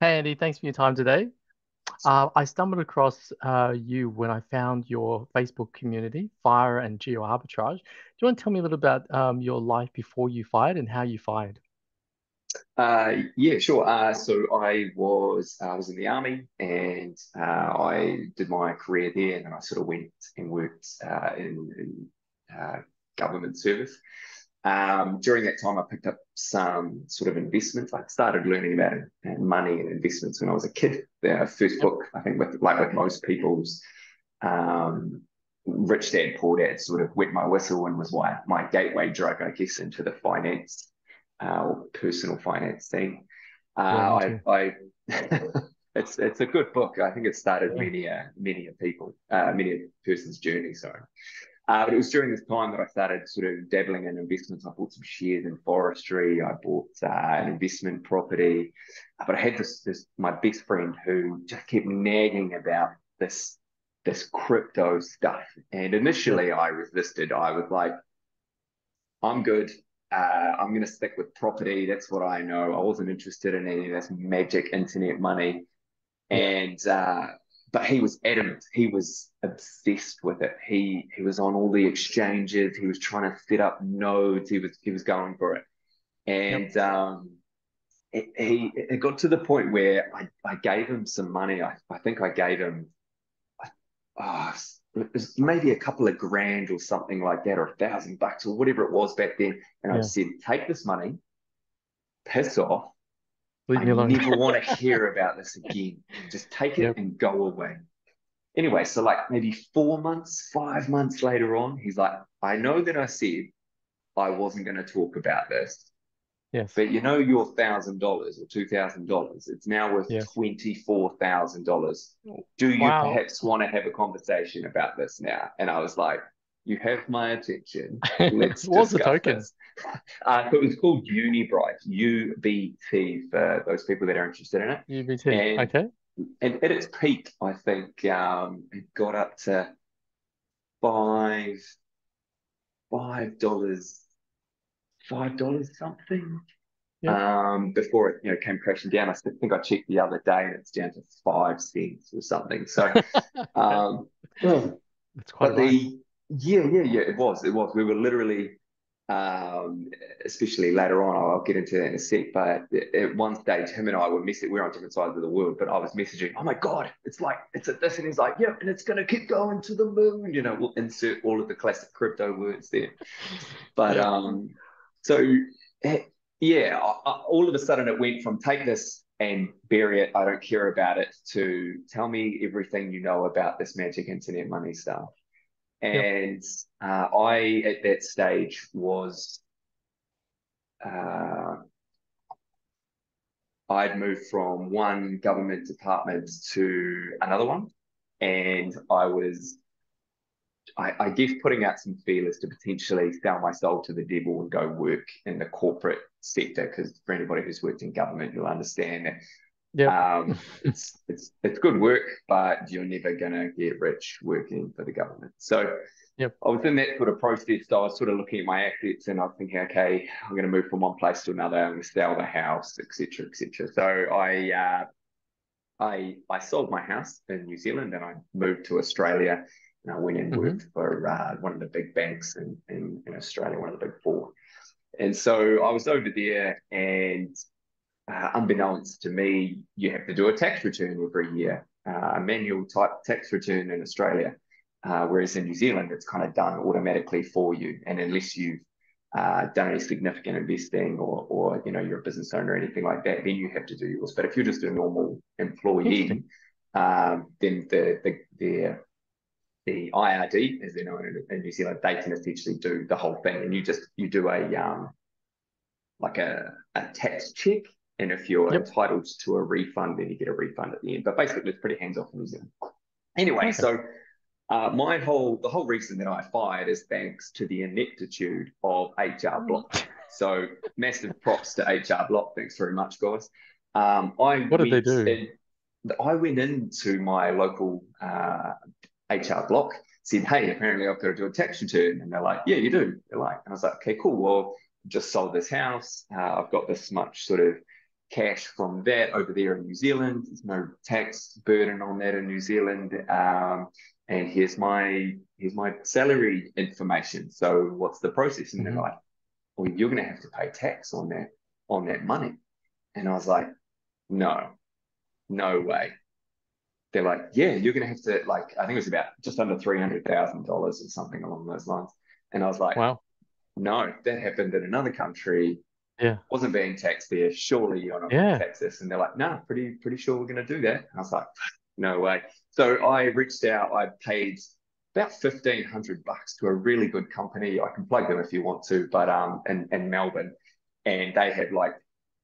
Hey Andy, thanks for your time today. I stumbled across you when I found your Facebook community, Fire and Geo-arbitrage. Do you want to tell me a little about your life before you fired and how you fired? Yeah, sure. So I was in the army, and I did my career there, and then I sort of went and worked in government service. During that time, I picked up some sort of investments. I started learning about money and investments when I was a kid. The first Yep. book, I think, with most people's um, rich dad, poor dad, sort of wet my whistle and was my gateway drug, I guess, into the finance or personal finance thing. Yeah, me too. I it's a good book. I think it started Yeah. many a people many a person's journey. Sorry. But it was during this time that I started sort of dabbling in investments. I bought some shares in forestry. I bought an investment property. But I had this my best friend who just kept nagging about this crypto stuff. And Yep. initially I resisted. I was like, I'm good. I'm going to stick with property. That's what I know. I wasn't interested in any of this magic internet money. Yeah. And but he was adamant. He was obsessed with it. He was on all the exchanges. He was trying to set up nodes. He was going for it. Yep. And it got to the point where I gave him some money. I think I gave him uh, it was maybe a couple of grand or something like that, or $1,000 or whatever it was back then. And I Yeah. said, take this money, piss off. Leave I me alone. never want to hear about this again. Just take it Yep. and go away. Anyway, so like maybe 4 months, 5 months later on, he's like, I know that I said I wasn't going to talk about this, Yes. but you know your $1,000 or $2,000, it's now worth Yes. $24,000. Do you Wow. perhaps want to have a conversation about this now? And I was like, you have my attention. What Let's was the discuss token? this. So it was called Unibright, UBT for those people that are interested in it. UBT. And Okay. and at its peak, I think it got up to five $5, $5 something. Yep. Before it came crashing down. I think I checked the other day and it's down to 5 cents or something. So Okay. um, well, That's quite a but ride. yeah, it was. We were literally, um, especially later on, I'll get into that in a sec. But at one stage, him and I were messaging. We're on different sides of the world, but I was messaging, "Oh my god, it's at this," and he's like, "Yeah, and it's gonna keep going to the moon." We'll insert all of the classic crypto words there. But Yep. so eh, yeah, all of a sudden it went from take this and bury it, I don't care about it, to tell me everything you know about this magic internet money stuff. Yep. And I, at that stage, uh, I'd moved from one government department to another one. And I guess, putting out some feelers to potentially sell my soul to the devil and go work in the corporate sector. Because for anybody who's worked in government, you'll understand that Yep. it's good work, but you're never gonna get rich working for the government. So Yep. I was in that sort of process. So I was sort of looking at my assets, and I was thinking, okay, I'm going to move from one place to another. I'm going to sell the house, etc., etc. So I sold my house in New Zealand, and I moved to Australia. And I went and Hmm. worked for one of the big banks in Australia, one of the big four. And so I was over there, and unbeknownst to me, you have to do a tax return every year, a manual type tax return in Australia. Whereas in New Zealand, it's kind of done automatically for you. And unless you've done any significant investing, or you're a business owner or anything like that, then you have to do yours. But if you're just a normal Interesting. employee, then the IRD, as they know in New Zealand, they can essentially do the whole thing, and you do a tax check. And if you're Yep. entitled to a refund, then you get a refund at the end. But basically, it's pretty hands off in New Zealand. Anyway, Okay. so the whole reason that I fired is thanks to the ineptitude of HR Block. So massive props to HR Block. Thanks very much, guys. What did they do? I went into my local HR Block, said, "Hey, apparently I've got to do a tax return," and they're like, "Yeah, you do." They're like, and I was like, "Okay, cool. Well, just sold this house. I've got this much sort of cash from that over there in New Zealand. There's no tax burden on that in New Zealand. And here's my salary information. So what's the process? And they're Hmm. like, well, you're going to have to pay tax on that money. And I was like, no, no way. They're like, yeah, you're going to have to, like, I think it was about just under $300,000 or something along those lines. And I was like, Wow. no, that happened in another country, Yeah. wasn't being taxed there. Surely you're not going to Yeah. tax this. And they're like, no, pretty sure we're going to do that. And I was like, no way. So I reached out. I paid about $1,500 to a really good company. I can plug them if you want to, but in Melbourne, and they had like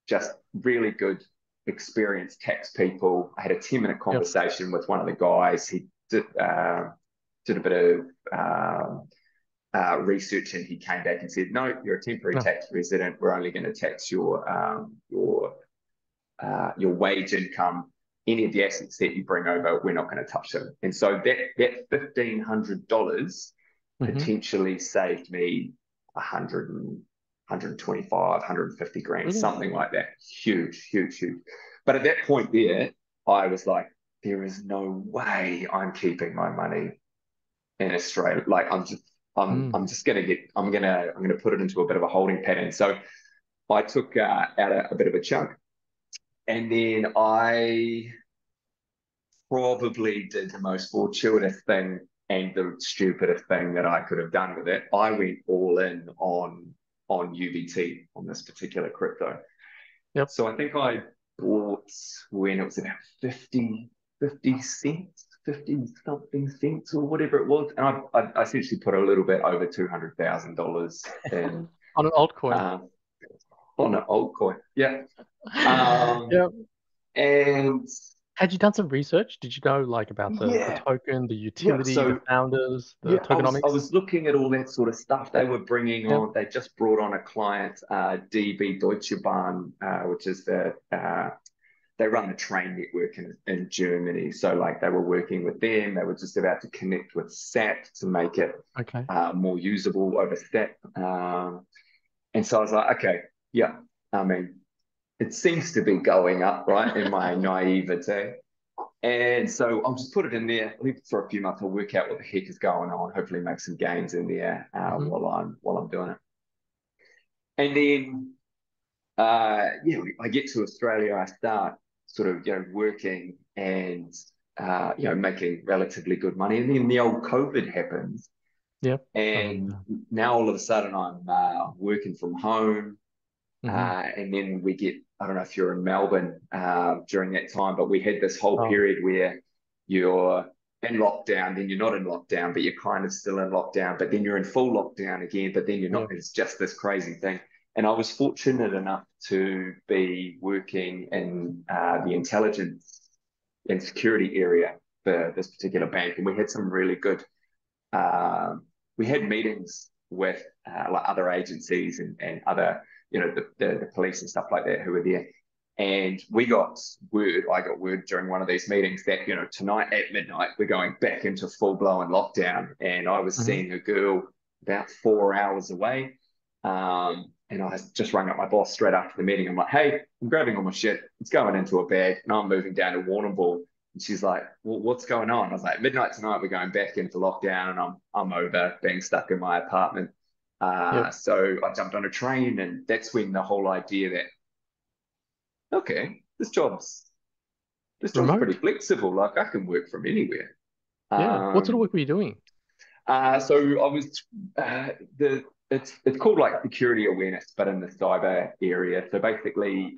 just really good experienced tax people. I had a 10-minute Yep. conversation with one of the guys. He did a bit of research, and he came back and said, "No, you're a temporary No. tax resident. We're only going to tax your wage income. Any of the assets that you bring over, we're not going to touch them." And so that $1,500 Hmm. potentially saved me 100 and 125, 150 grand, Brilliant. something like that. Huge, huge, huge. But at that point there, I was like, there is no way I'm keeping my money in Australia. Like Mm. I'm just gonna get I'm gonna put it into a bit of a holding pattern. So I took out a bit of a chunk, and then I probably did the most fortuitous thing and the stupidest thing that I could have done with it. I went all in on UVT, on this particular crypto. Yep. So I think I bought when it was about 50 cents, 50 something cents or whatever it was. And I essentially put a little bit over $200,000 in On an altcoin. um, on an altcoin. Yeah. Um, Yep. and Had you done some research? Did you know like about the yeah, token, the yeah. utility, the So founders, the yeah, I tokenomics? was looking at all that sort of stuff. They were bringing Yep. on. They just brought on a client, DB Deutsche Bahn, which is they run the train network in Germany. So like they were working with them. They were just about to connect with SAP to make it Okay. more usable over SAP. And so I was like, okay, yeah. I mean, it seems to be going up, right? In my naivete. And so I'll just put it in there, leave it for a few months. I'll work out what the heck is going on. Hopefully, make some gains in there Hmm. while I'm doing it. And then, yeah, I get to Australia. I start sort of working and making relatively good money. And then the old COVID happens, Yep. I and remember. now all of a sudden I'm working from home. Hmm. And then we get, I don't know if you're in Melbourne during that time, but we had this whole Oh, period where you're in lockdown, then you're not in lockdown, but you're kind of still in lockdown, but then you're in full lockdown again, but then you're not. yeah. It's just this crazy thing. And I was fortunate enough to be working in the intelligence and security area for this particular bank. And we had some really good we had meetings with like other agencies and other, the police and stuff like that who were there. And I got word during one of these meetings that, tonight at midnight, we're going back into full blown lockdown. And I was Hmm. seeing a girl about 4 hours away. And I just rang up my boss straight after the meeting. I'm like, hey, I'm grabbing all my shit. It's going into a bag. And I'm moving down to Warrnambool. And she's like, well, what's going on? I was like, midnight tonight, we're going back into lockdown, and I'm over being stuck in my apartment. Yep. So I jumped on a train, and that's when the whole idea that, okay, this job's pretty Remote. flexible. Like I can work from anywhere. Yeah. What sort of Um, work were you doing? so I was the it's called like security awareness, but in the cyber area. So basically,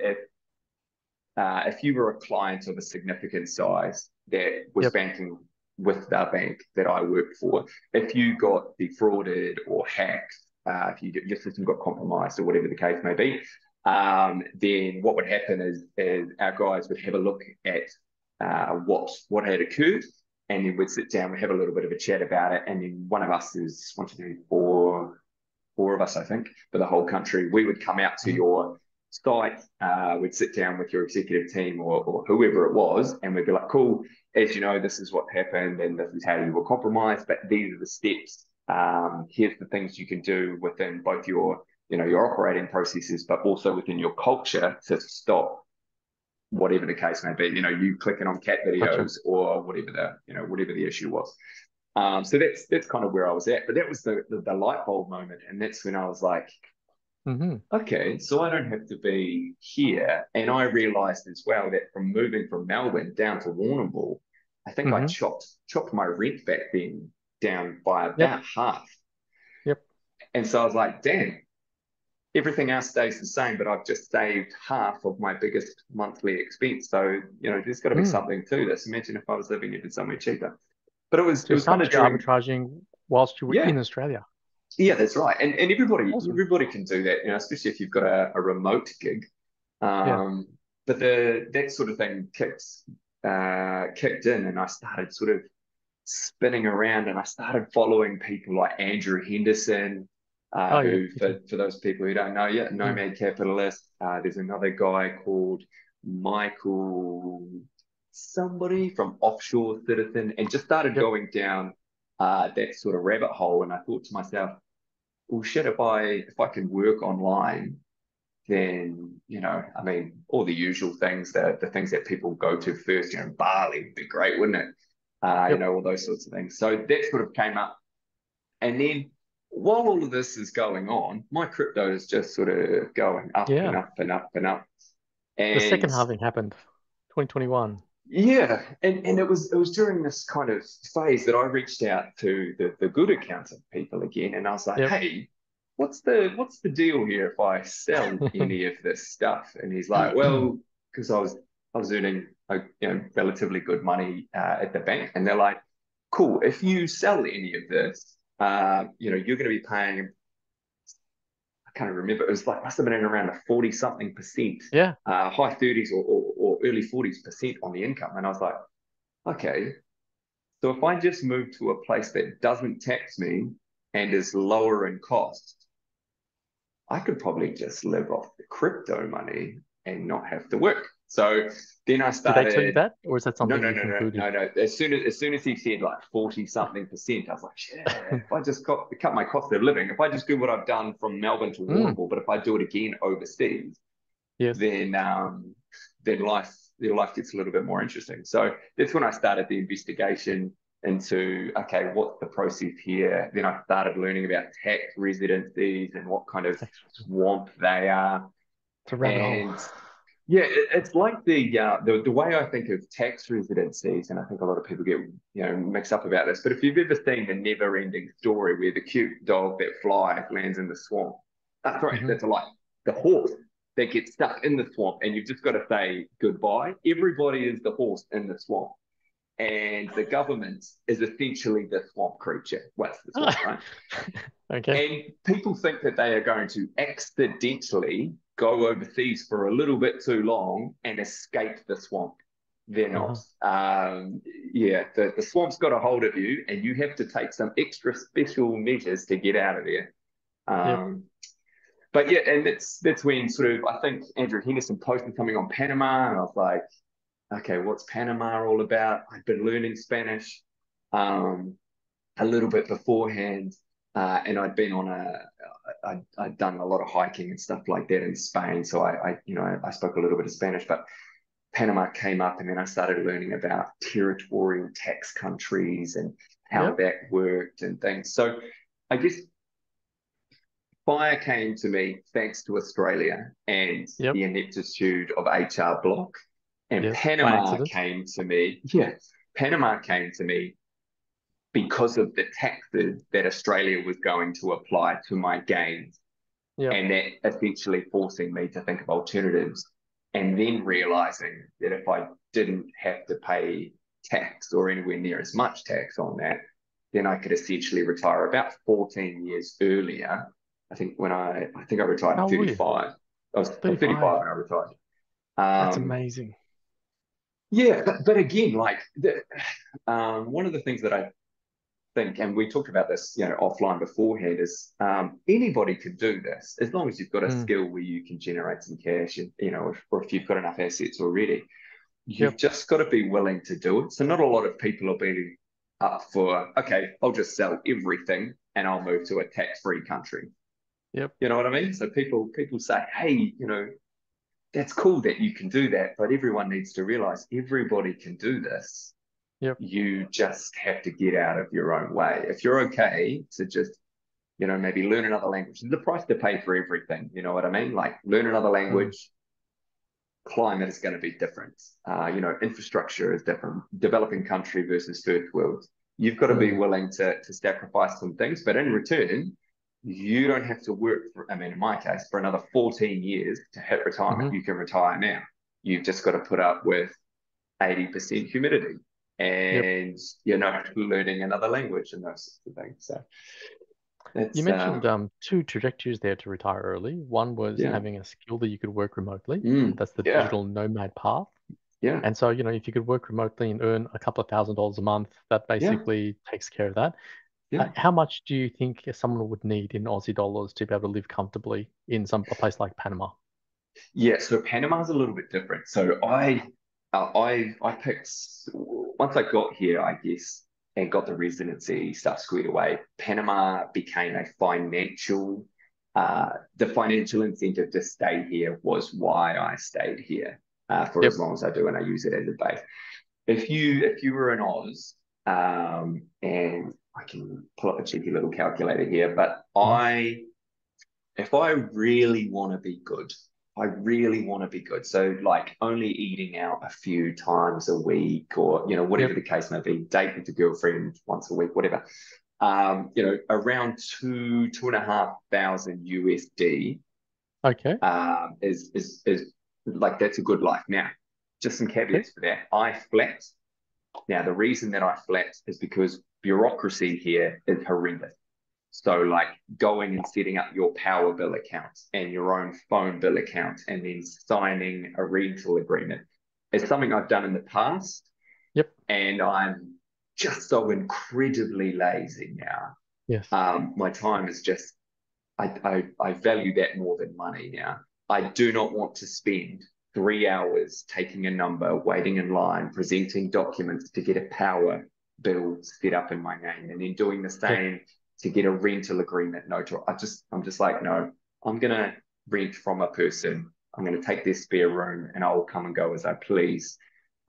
if you were a client of a significant size that was Yep. banking with the bank that I worked for, if you got defrauded or hacked, if your system got compromised or whatever the case may be, then what would happen is our guys would have a look at what had occurred, and then we'd sit down, we'd have a little bit of a chat about it, and then one of us is one, two, three, four of us, I think, for the whole country. We would come out to Hmm. your site, we'd sit down with your executive team or whoever it was, and we'd be like, cool, as you know, this is what happened and this is how you were compromised, but these are the steps. Here's the things you can do within both your operating processes, but also within your culture to stop whatever the case may be, you clicking on cat Gotcha. videos or whatever the issue was. So that's kind of where I was at. But that was the light bulb moment. And that's when I was like, Hmm. okay, so I don't have to be here. And I realized as well that from moving from Melbourne down to Warrnambool, I think I Hmm. chopped my rent back then down by Yep. about half. Yep. And so I was like, damn, everything else stays the same, but I've just saved half of my biggest monthly expense. So, there's got to be Mm. something to this. Imagine if I was living even somewhere cheaper. But it was So it you was kind started of during, geo-arbitraging whilst you were yeah, in Australia. yeah, that's right. And Awesome. everybody can do that, especially if you've got a remote gig. Yeah. Um, but that sort of thing kicked in, and I started sort of spinning around, and I started following people like Andrew Henderson, Oh yeah. who, Okay. for those people who don't know yet, Mm. Nomad Capitalist. There's another guy called Michael somebody from Offshore Citizen, and just started Yep. going down that sort of rabbit hole. And I thought to myself, well, shit, if I can work online, then I mean, all the usual things, the things that people go to first, Bali would be great, wouldn't it? Yep. All those sorts of things. So that sort of came up, and then while all of this is going on, my crypto is just sort of going up and Yeah. up and up and up, The and second halving happened, 2021. yeah, and it was during this kind of phase that I reached out to the good accountant people again, and I was like, Yep. hey, what's the deal here if I sell any of this stuff? And he's like, well, because I was earning relatively good money at the bank, and they're like, cool, if you sell any of this, you're going to be paying. I can't remember. It was like must have been around a 40 something percent, Yeah. high 30s or early 40s% on the income. And I was like, okay, so if I just move to a place that doesn't tax me and is lower in cost, I could probably just live off the crypto money and not have to work. So then I Did they tell you started. that, or is that No, something no, you no, no, concluded? no, no. As soon as he said like 40 something percent, I was like, yeah, if I just cut my cost of living, if I just do what I've done from Melbourne to Mm. Warrnambool, but if I do it again overseas, Yes. then life gets a little bit more interesting. So that's when I started the investigation into, okay, what's the process here? Then I started learning about tax residencies and what kind of Thanks. swamp they are. It's a rabbit hole. And yeah, it's like the way I think of tax residencies, and I think a lot of people get mixed up about this. But if you've ever seen the never-ending story where the cute dog that flies lands in the swamp, sorry, Hmm. that's a lie. The horse that gets stuck in the swamp, and you've just got to say goodbye. Everybody is the horse in the swamp, and the government is essentially the swamp creature. What's the swamp, right? Okay. And people think that they are going to accidentally go overseas for a little bit too long and escape the swamp. They're not. Uh-huh. Yeah, the swamp's got a hold of you, and you have to take some extra special measures to get out of there. Yep. Um, but yeah, and that's when sort of I think Andrew Henderson posted something on Panama, and I was like, okay, what's Panama all about? I've been learning Spanish. Um, a little bit beforehand, and I'd done a lot of hiking and stuff like that in Spain, so I spoke a little bit of Spanish, but Panama came up, and then I started learning about territorial tax countries and how Yep. that worked and things. So I guess fire came to me thanks to Australia and Yep. the ineptitude of HR Block, and Yes. By Panama accident. came to me. Yes, Panama came to me because of the taxes that Australia was going to apply to my gains, Yep. and that essentially forcing me to think of alternatives, and then realizing that if I didn't have to pay tax or anywhere near as much tax on that, then I could essentially retire about 14 years earlier. I think I retired at How old were you? 35. I was 35. 35 when I retired. That's Um, amazing. yeah, but again, like one of the things that I think, and we talked about this, offline beforehand, is anybody could do this as long as you've got a Mm. skill where you can generate some cash, and or if you've got enough assets already, you've Yep. just got to be willing to do it. So not a lot of people are being up for, okay, I'll just sell everything and I'll move to a tax-free country. Yep. You know what I mean? So people say, hey, that's cool that you can do that, but everyone needs to realize everybody can do this. Yep. You just have to get out of your own way. If you're okay to just, maybe learn another language, the price to pay for everything, you know what I mean? Like learn another Mm. language, climate is going to be different. Infrastructure is different. Developing country versus first world. You've got to be Mm. willing to sacrifice some things, but in return, you don't have to work for, I mean, in my case, for another 14 years to hit retirement. Hmm. You can retire now. You've just got to put up with 80% humidity Yep. and, learning another language and those sorts of things. So You it's, mentioned two trajectories there to retire early. One was yeah. having a skill that you could work remotely. That's the Yeah. digital nomad path. Yeah. And so, if you could work remotely and earn a couple of $1,000s a month, that Yeah. basically takes care of that. Yeah. How much do you think someone would need in Aussie dollars to be able to live comfortably in a place like Panama? Yeah, so Panama's a little bit different. So I picked once I got here, I guess, and got the residency stuff squared away. Panama became the financial incentive to stay here was why I stayed here for as Yep. long as I do, and I use it as a base. If you were in Oz, and I can pull up a cheeky little calculator here, but Mhm. if I really want to be good, I really want to be good. So like only eating out a few times a week or, whatever Yep. the case may be, date with a girlfriend once a week, whatever. Around 2,500 USD Okay. is like that's a good life. Now, just some Okay. caveats for that. I flat. Now, the reason that I flat is because bureaucracy here is horrendous. So, like going and setting up your power bill account and your own phone bill account and then signing a rental agreement is something I've done in the past. Yep. And I'm just so incredibly lazy now. Yes. My time is just, I value that more than money now. I do not want to spend 3 hours taking a number, waiting in line, presenting documents to get a power bill set up in my name, and then doing the Yep. same to get a rental agreement note. I'm just like, no, I'm gonna rent from a person. I'm gonna take their spare room, and I'll come and go as I please.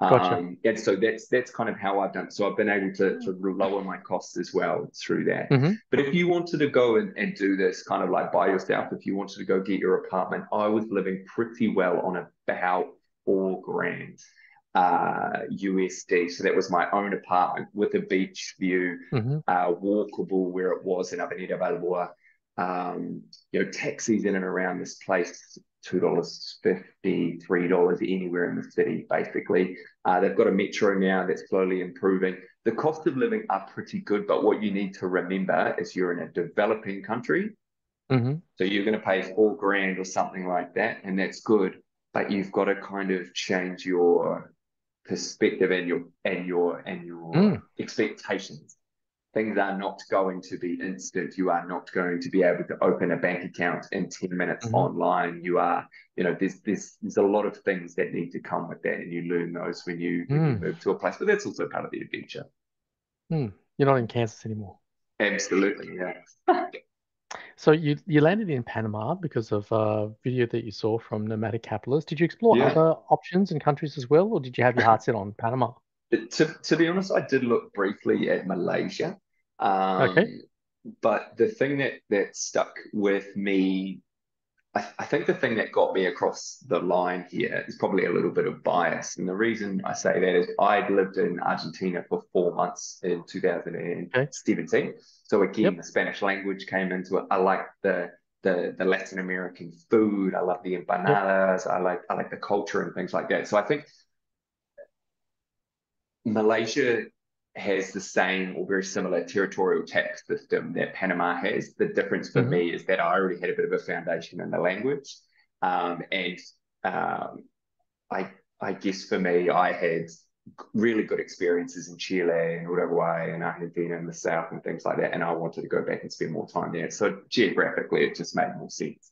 Gotcha. And so that's kind of how I've done it. So I've been able to lower my costs as well through that. Hmm. But if you wanted to go and do this kind of like by yourself, if you wanted to go get your apartment, I was living pretty well on about 4 grand USD. So that was my own apartment with a beach view, Hmm. walkable where it was in Avenida Balboa. Taxis in and around this place, $2.50, $3 anywhere in the city, basically. They've got a metro now that's slowly improving. The cost of living are pretty good, but what you need to remember is you're in a developing country, Hmm. so you're going to pay 4 grand or something like that, and that's good. But you've got to kind of change your perspective and your Mm. expectations. Things are not going to be instant. You are not going to be able to open a bank account in 10 minutes Hmm. online. There's a lot of things that need to come with that, and you learn those when you Mm. move to a place. But that's also part of the adventure. Mm. You're not in Kansas anymore. Absolutely, yeah. So you landed in Panama because of a video that you saw from Nomadic Capitalist. Did you explore Yeah. other options and countries as well, or did you have your heart set on Panama? To be honest, I did look briefly at Malaysia. Okay. Um, but the thing that stuck with me, I think the thing that got me across the line here is probably a little bit of bias. And the reason I say that is I'd lived in Argentina for 4 months in Okay. 2017. So again, Yep. the Spanish language came into it. I like the Latin American food. I love the Yep. empanadas. I like the culture and things like that. So I think Malaysia has the same or very similar territorial tax system that Panama has. The difference for Hmm. me is that I already had a bit of a foundation in the language. And um, I, I guess for me, I had really good experiences in Chile and Uruguay and Argentina in the south and things like that. And I wanted to go back and spend more time there. So geographically, it just made more sense.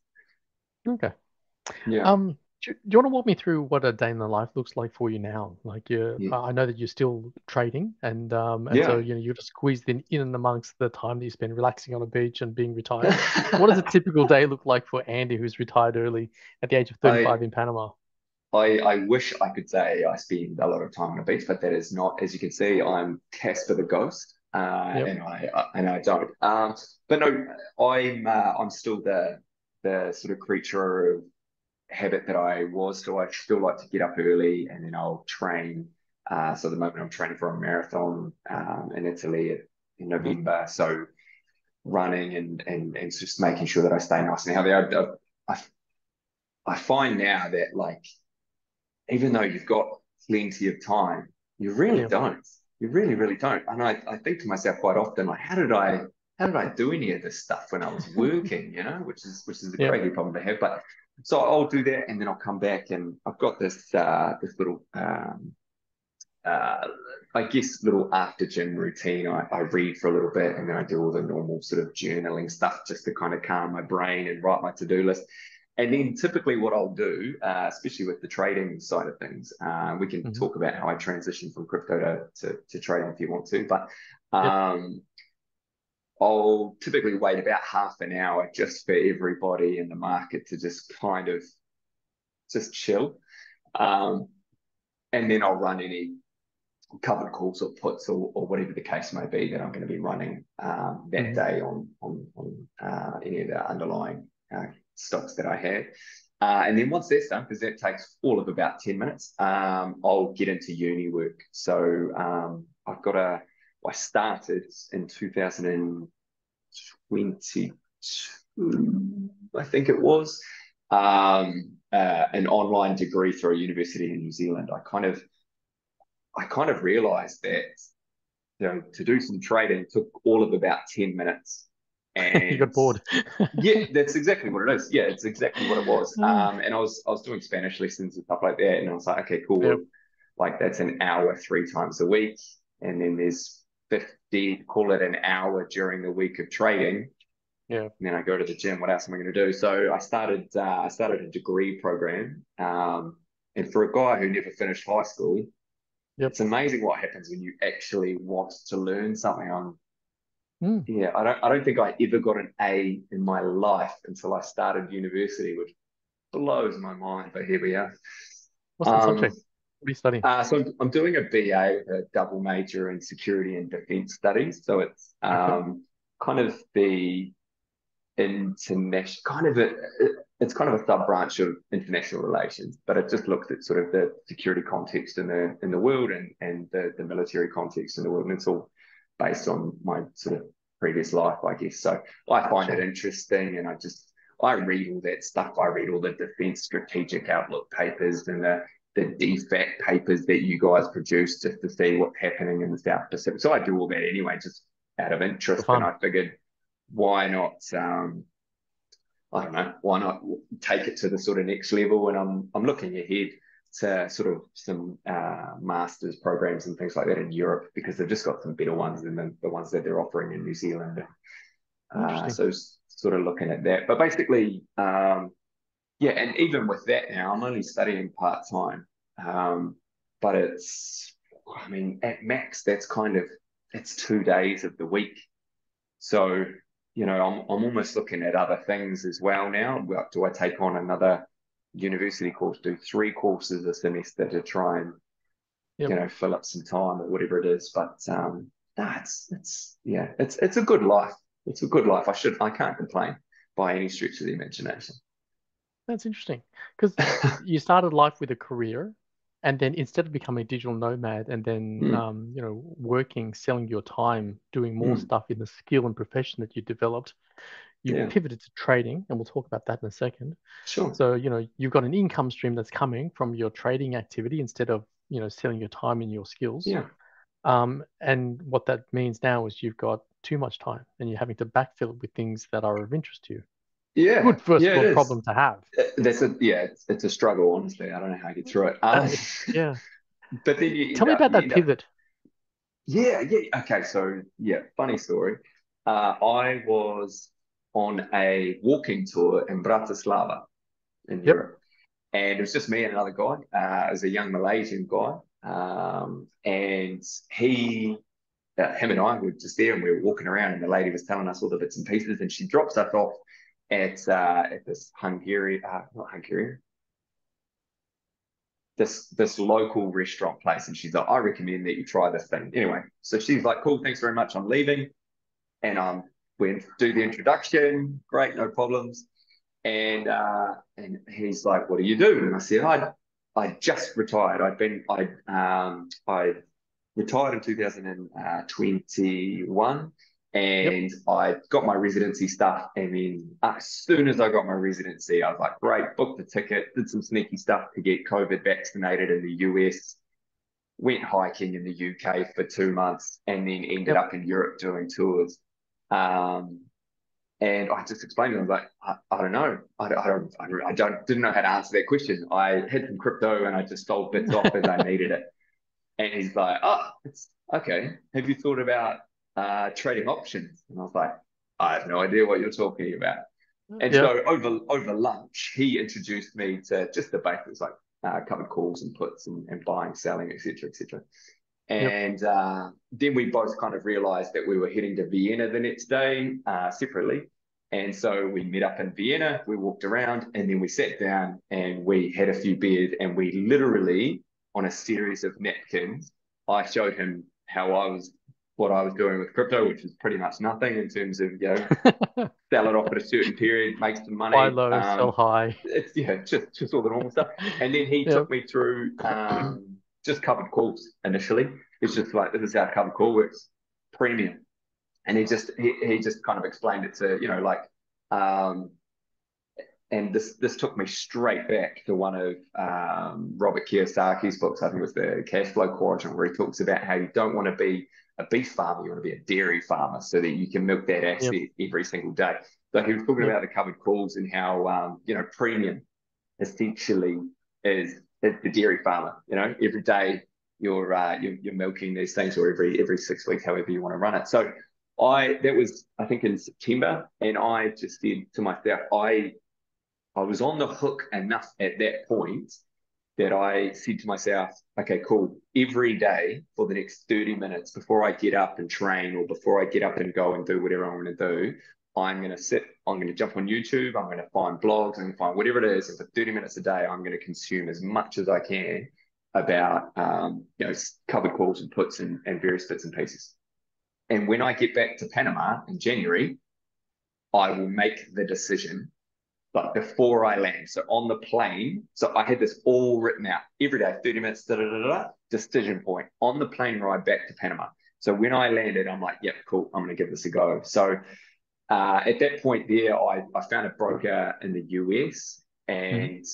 Okay. Yeah. Do you want to walk me through what a day in the life looks like for you now? Like Yeah. I know that you're still trading, and so Yeah. you're just squeezed in and amongst the time that you spend relaxing on a beach and being retired. What does a typical day look like for Andy, who's retired early at the age of I 35 in Panama? I wish I could say I spend a lot of time on a beach, but that is not, as you can see, I'm Casper the ghost, Yep. and I don't. But no, I'm still the sort of creature of habit that I was. So I still like to get up early, and then I'll train. So at the moment I'm training for a marathon in Italy in November. So running and just making sure that I stay nice and healthy. I, I find now that like even though you've got plenty of time, you really Yep. don't. You really, really don't. And I think to myself quite often, like, how did I do any of this stuff when I was working, which is a Yep. crazy problem to have. But so I'll do that and then I'll come back and I've got this little uh, I guess little after gym routine. I read for a little bit and then I do all the normal sort of journaling stuff just to kind of calm my brain and write my to-do list. And then typically what I'll do, especially with the trading side of things, we can Hmm. talk about how I transitioned from crypto to trading if you want to, but Yep. um, I'll typically wait about half an hour just for everybody in the market to just kind of just chill. Um, and then I'll run any covered calls or puts or whatever the case may be that I'm going to be running that Hmm. day on any of the underlying stocks that I have. And then once that's done, because that takes all of about 10 minutes, I'll get into uni work. So I started in 2022, I think it was, an online degree through a university in New Zealand. I kind of realized that to do some trading took all of about 10 minutes. You And got bored. yeah, that's exactly what it is. Yeah, it's exactly what it was. Ah, And I was doing Spanish lessons and stuff like that. And I was like, okay, cool. yep. Well, like that's an hour 3 times a week. And then there's 50, call it an hour during the week of trading. Yeah. And then I go to the gym. What else am I going to do? So I started a degree program. And for a guy who never finished high school, Yep. it's amazing what happens when you actually want to learn something. Mm. Yeah, I don't think I ever got an A in my life until I started university, which blows my mind, but here we are. What's the Um, subject? What are you studying? so I'm doing a BA with a double major in security and defense studies. So it's Okay. kind of the international it's kind of a sub branch of international relations, but it just looks at sort of the security context in the world and the military context in the world, and it's all based on my sort of previous life, I guess. So I find it Sure. interesting, and I read all that stuff. I read all the defense strategic outlook papers and the DFAT papers that you guys produce just to see what's happening in the South Pacific. So I do all that anyway, just out of For interest, and fun. I figured why not I don't know, why not take it to the sort of next level? And I'm looking ahead to sort of some masters programs and things like that in Europe because they've just got some better ones than the ones that they're offering in New Zealand. Interesting. So sort of looking at that. But basically, yeah, and even with that now, I'm only studying part time. Um, but I mean, at max, it's 2 days of the week. So, I'm almost looking at other things as well now. Do I take on another university course, do 3 courses a semester to try and, Yep. fill up some time or whatever it is? But no, it's a good life. It's a good life. I can't complain by any stretch of the imagination. That's interesting because you started life with a career, and then instead of becoming a digital nomad and then Mm, working, selling your time, doing more mm, stuff in the skill and profession that you developed, you yeah, pivoted to trading, and we'll talk about that in a second. sure. So, you've got an income stream that's coming from your trading activity instead of, selling your time and your skills. Yeah, And what that means now is you've got too much time and you're having to backfill it with things that are of interest to you. yeah, Good first yeah. It world is. problem to have. It's a struggle. Honestly, I don't know how I get through it. Yeah. But then Tell me about you that end up pivot. Yeah, yeah. Okay, so yeah, funny story. I was on a walking tour in Bratislava in Yep. Europe, and it was just me and another guy. It was a young Malaysian guy, and him and I were just there, and we were walking around, and the lady was telling us all the bits and pieces, and she drops us off at this not Hungarian, this local restaurant place, and she's like, I recommend that you try this thing. Anyway, so she's like, cool, thanks very much, I'm leaving, and we do the introduction, great, no problems, and he's like, what do you do? And I said, I just retired. I retired in 2021, Yep. and I got my residency stuff. And then as soon as I got my residency, I was like, great, booked the ticket, did some sneaky stuff to get COVID vaccinated in the US, went hiking in the UK for 2 months, and then ended Yep. up in Europe doing tours. Um, and I just explained to him, like, I don't know. Didn't know how to answer that question. I had some crypto and I just sold bits off as I needed it. And he's like, oh, it's okay. Have you thought about trading options? And I was like, I have no idea what you're talking about. And Yep. so over lunch, he introduced me to just the basics, like covered calls and puts and buying, selling, etc., etc. Yep. And then we both kind of realized that we were heading to Vienna the next day separately. And so we met up in Vienna, we walked around, and then we sat down and we had a few beers, and we literally, on a series of napkins, I showed him what I was doing with crypto, which is pretty much nothing in terms of, sell it off at a certain period, make some Buy money. low, sell high. It's just all the normal stuff. And then he Yep. took me through just covered calls initially. It's just like, this is how covered call works, premium. And he just kind of explained it to, like, um, and this took me straight back to one of Robert Kiyosaki's books. I think it was the Cash Flow Quadrant, where he talks about how you don't want to be a beef farmer, you want to be a dairy farmer, so that you can milk that Yep. asset every single day. So he was talking Yep. about the covered calls and how premium essentially is the dairy farmer. Every day you're milking these things, or every 6 weeks, however you want to run it. So that was, I think, in September, and I just said to myself, I was on the hook enough at that point that I said to myself, okay, cool. Every day for the next 30 minutes before I get up and train, or before I get up and go and do whatever I'm going to do, I'm going to jump on YouTube, I'm going to find blogs, I'm going to find whatever it is. And for 30 minutes a day, I'm going to consume as much as I can about, covered calls and puts and various bits and pieces. And when I get back to Panama in January, I will make the decision, but before I land. So on the plane, so I had this all written out every day, 30 minutes, decision point on the plane ride back to Panama. So when I landed, I'm like, yep, cool, I'm going to give this a go. So at that point there, I found a broker in the US, Mhm. and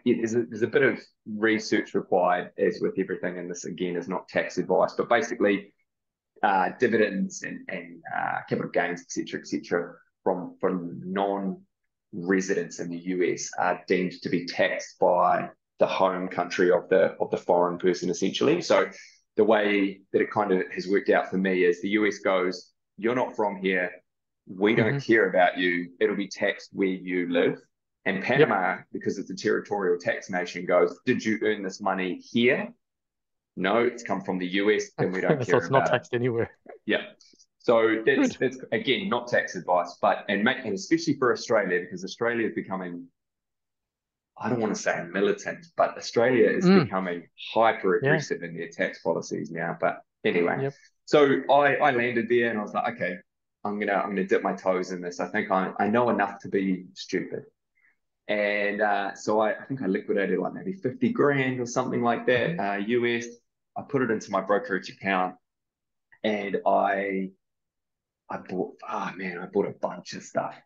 there's a bit of research required, as with everything. And this, again, is not tax advice, but basically dividends and capital gains, etc., from non-residents in the US are deemed to be taxed by the home country of the foreign person, essentially. So the way that it kind of has worked out for me is the US goes, you're not from here, we don't Mhm. care about you, it'll be taxed where you live. And Yep. Panama, because it's a territorial tax nation, goes, did you earn this money here? No, it's come from the US, then we don't So care it's not about it. taxed anywhere. Yeah. So that's Good. that's again not tax advice, but and especially for Australia, because Australia is becoming, I don't want to say militant, but Australia is Mm. becoming hyper Yeah. aggressive in their tax policies now. But anyway, Yep. so I landed there and I was like, okay, I'm gonna dip my toes in this. I think I know enough to be stupid. And so I think I liquidated like maybe 50 grand or something like that, Mhm. US. I put it into my brokerage account, and I bought a bunch of stuff,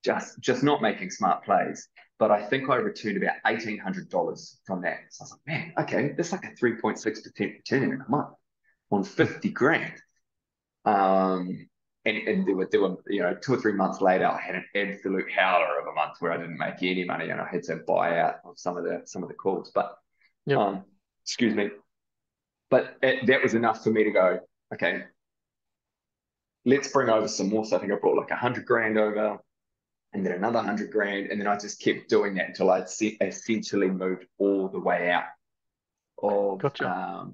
just not making smart plays. But I think I returned about $1,800 from that. So I was like, man, okay, that's like a 3.6% return in a month on 50 grand. Um, and there were 2 or 3 months later, I had an absolute howler of a month where I didn't make any money, and I had to buy out of some of the calls. But Yep. um, excuse me. But that was enough for me to go, okay, let's bring over some more. So I think I brought like 100 grand over. and then another 100 grand, and then I just kept doing that until I essentially moved all the way out of Gotcha.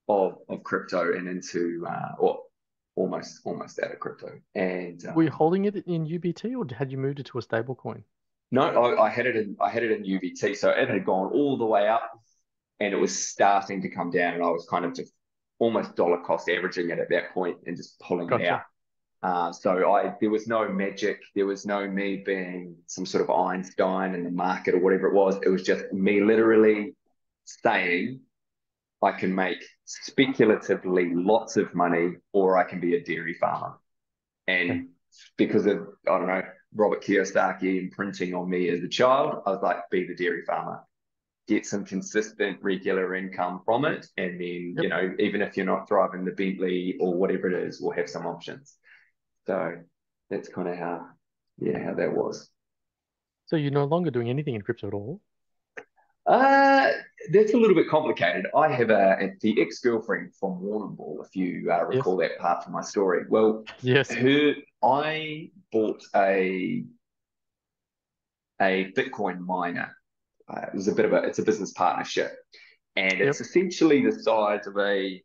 of crypto and into or almost out of crypto. And Were you holding it in UBT or had you moved it to a stable coin? no, I had it in UVT, so it had gone all the way up, and it was starting to come down, and I was kind of just almost dollar cost averaging it at that point and just pulling it out. Gotcha. So there was no magic. There was no me being some sort of Einstein in the market or whatever it was. It was just me literally saying I can make speculatively lots of money, or I can be a dairy farmer. Okay. And because of, I don't know, Robert Kiyosaki imprinting on me as a child, I was like, be the dairy farmer, get some consistent, regular income from it. And then, Yep. even if you're not driving the Bentley or whatever it is, we'll have some options. So that's kind of how that was. So you're no longer doing anything in crypto at all? Uh, that's a little bit complicated. I have the ex-girlfriend from Warrnambool, if you Yes. recall that part from my story. Well, Yes. her I bought a Bitcoin miner. It was it's a business partnership, and it's Yep. essentially the size of a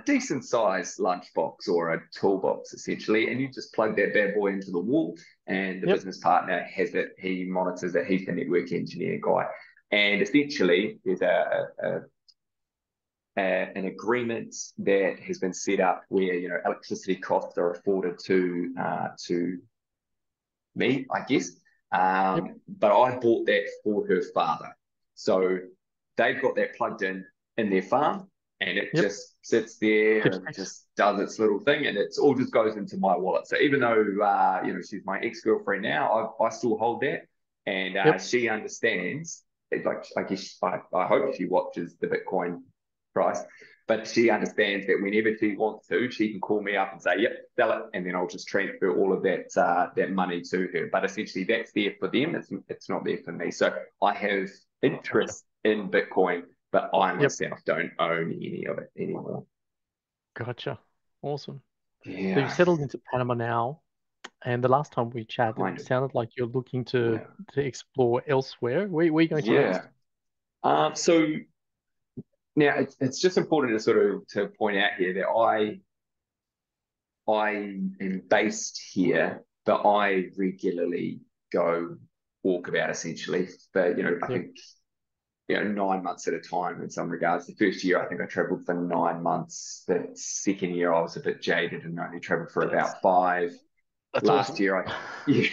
decent sized lunchbox or a toolbox, essentially. And you just plug that bad boy into the wall, and the Yep. business partner has it. He monitors it. He's the network engineer guy. And essentially, there's an agreement that has been set up where electricity costs are afforded to me, I guess. Yep. But I bought that for her father. So they've got that plugged in their farm, and it Yep. just sits there Keeps and pace. just does its little thing, and it's all just goes into my wallet. So even though she's my ex-girlfriend now, I still hold that, and Yep. she understands. Like I guess I hope she watches the Bitcoin price, but she understands that whenever she wants to, she can call me up and say, "Yep, sell it," and then I'll just transfer all of that money to her. But essentially, that's there for them. It's not there for me. So I have Gotcha. interest in Bitcoin, but I Yep. myself don't own any of it anymore. Gotcha. Awesome. So you've Yeah, settled into Panama now, and the last time we chatted, kind it of. sounded like you're looking to Yeah, explore elsewhere. Where are you going to yeah. next? So now it's just important to sort of to point out here that I am based here, but I regularly go walkabout essentially. But I Yep. think 9 months at a time in some regards. The first year I think I travelled for 9 months. The second year I was a bit jaded and only travelled for That's about five. that's Last awesome. year I yeah,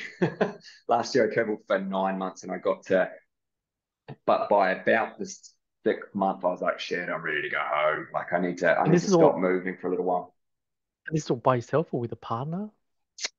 last year I travelled for 9 months and I got to, but by about the sixth month I was like, shit, I'm ready to go home. Like I And need this to is stop all moving for a little while. by yourself or with a partner?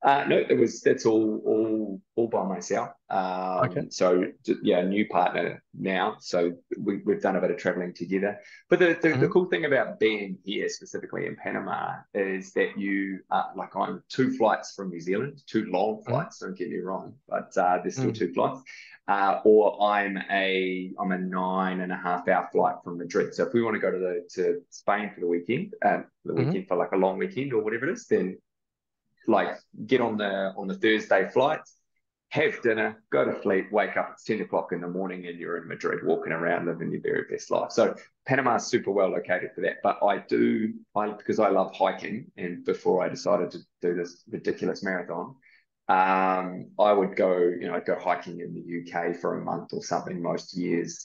No, that's all by myself. Okay. So yeah, new partner now. So we've done a bit of traveling together. But the Hmm. cool thing about being here, specifically in Panama, is that you like I'm 2 flights from New Zealand, 2 long flights. Don't get me wrong, but there's still Mm. 2 flights. Or I'm a 9.5 hour flight from Madrid. So if we want to go to Spain for the Hmm. weekend for like a long weekend or whatever it is, then like get on the Thursday flight, have dinner, go to sleep, wake up at 10 o'clock in the morning, and you're in Madrid walking around living your very best life. So Panama is super well located for that. But because I love hiking, and before I decided to do this ridiculous marathon, I would I'd go hiking in the UK for a month or something most years.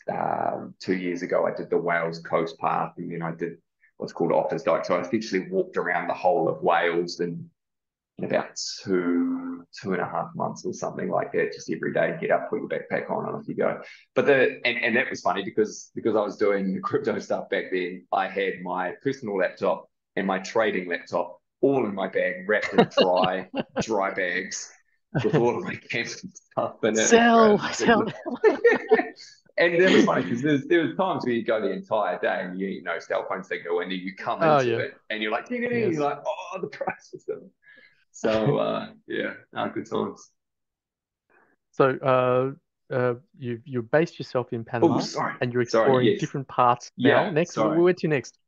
2 years ago, I did the Wales Coast Path, and then I did what's called Offa's Dyke. So I essentially walked around the whole of Wales in about 2.5 months or something like that. Just every day, get up, put your backpack on, and off you go. But and that was funny because I was doing the crypto stuff back then. I had my personal laptop and my trading laptop all in my bag, wrapped in dry bags with all of my camping stuff in it. Sell, sell. Ridiculous. And that was funny because there was times where you go the entire day and you no cell phone signal, and then you come Oh into yeah. it and you're like, ding, ding, ding, you're Yes. like, oh, the price was them. So yeah, good times. So you based yourself in Oh, Panama sorry, and you're sorry. exploring Yes, different parts now. yeah, Next, sorry. where to next?